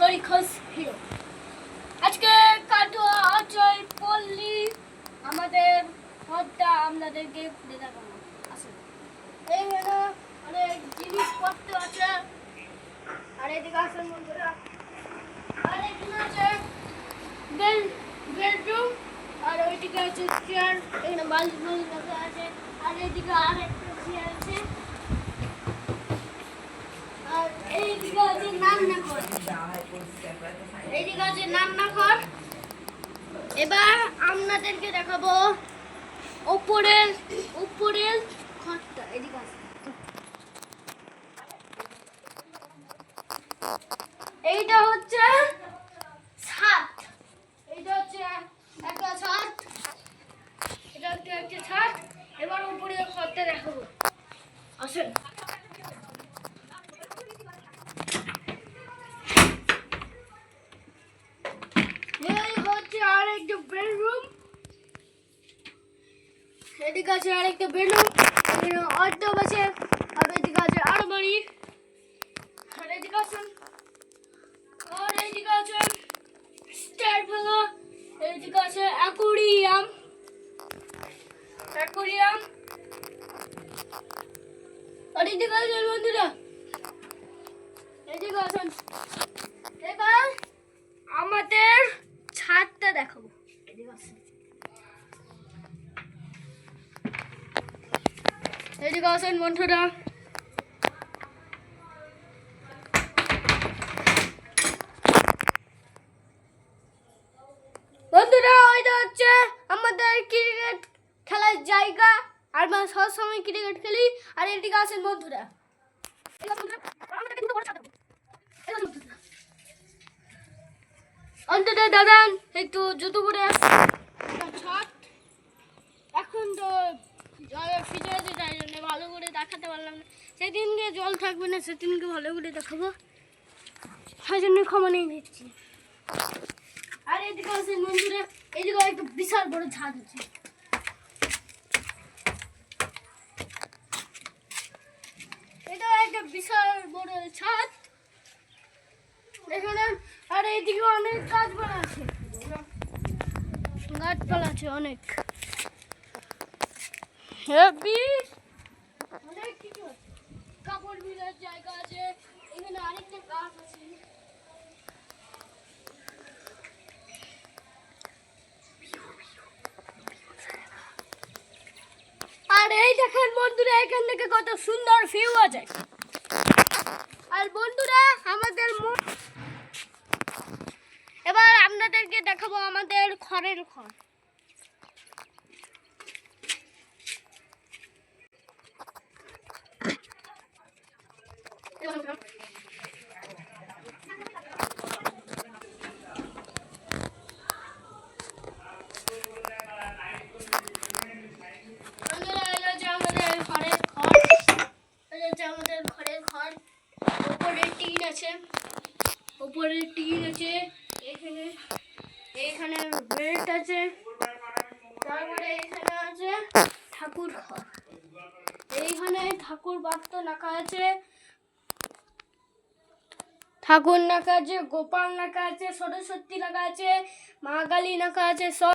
তরিখস hero. আজকে কাটোয়া অচয় পল্লী আমাদের ঘরটা আপনাদেরকে ঘুরে দেখাবো। আসুন, এইখানে অনেক জিনিসপত্র আছে। আর এদিকে আসুন বন্ধুরা, আর এখানে আছে বেডরুম, আর ওইদিকে আছে চেয়ার, এখানে বালিশ রাখা আছে। আর এদিকে আরেকটা চেয়ার আছে। আর এইদিকে আছে রান্নাঘর, এইদিকে আছে রান্নাঘর। এবার আপনাদেরকে দেখাবো উপরের ঘরটা। এদিকে আছে, এইটা হচ্ছে ছাদ, এইটা হচ্ছে একটা ছাদ, এটা হচ্ছে একটা ছাদ। এবার উপরের ঘরটা দেখাবো, আসেন। এই হচ্ছে আরেকটা বেডরুম, এদিকে আছে আরেকটা বেডরুম, এখানে ওয়ার্ডরোব আছে। আর এদিকে আছে আলমারি, আর এদিকে আছে, আর এইদিকে আছে স্টার ফেলা, এইদিকে আছে অ্যাকোরিয়াম, আর এইদিকে আছে বন্ধুরা, এইদিকে আছেন। এবার আমাদের ছাদটা দেখাবো, এদিকে আসেন, এদিকে আসেন বন্ধুরা। বন্ধুরা, ওইটা হচ্ছে আমাদের ক্রিকেট খেলার জায়গা, আর আমরা সব সময় ক্রিকেট খেলি। আর এদিকে আসেন বন্ধুরা, অন্তত দাদান একটু জুতো পরে ছাদ। এখন তো জলের ফিরে আছে, তাই জন্য ভালো করে দেখাতে পারলাম না। সেদিনকে জল থাকবে না, সেদিনকে ভালো করে দেখাবো, সেই জন্য ক্ষমা নিয়ে নিচ্ছি। আর এদিকে আসেন বন্ধুরা, এদিকে একটা বিশাল বড় ছাদ আছে, এটা একটা বিশাল বড় ছাদ এখানে। আর এইদিকে অনেক গাছপালা আছে, অনেক হেভি, অনেক কিছু আছে। কাপড় ভিজার জায়গা আছে, এখানে আরেকটা গাছ আছে। আর এই দেখেন বন্ধুরা, এখান থেকে কত সুন্দর ভিউ আছে। আর বন্ধুরা, এবার আপনাদেরকে দেখাবো আমাদের খড়ের ঘর। উপরে টিন আছে, এখানে বেড আছে, তারপরে এখানে আছে ঠাকুর ঘর, এইখানে ঠাকুর বাক্স রাখা আছে, ঠাকুর রাখা আছে, গোপাল রাখা আছে, সরস্বতী রাখা আছে, মা কালী রাখা আছে, সব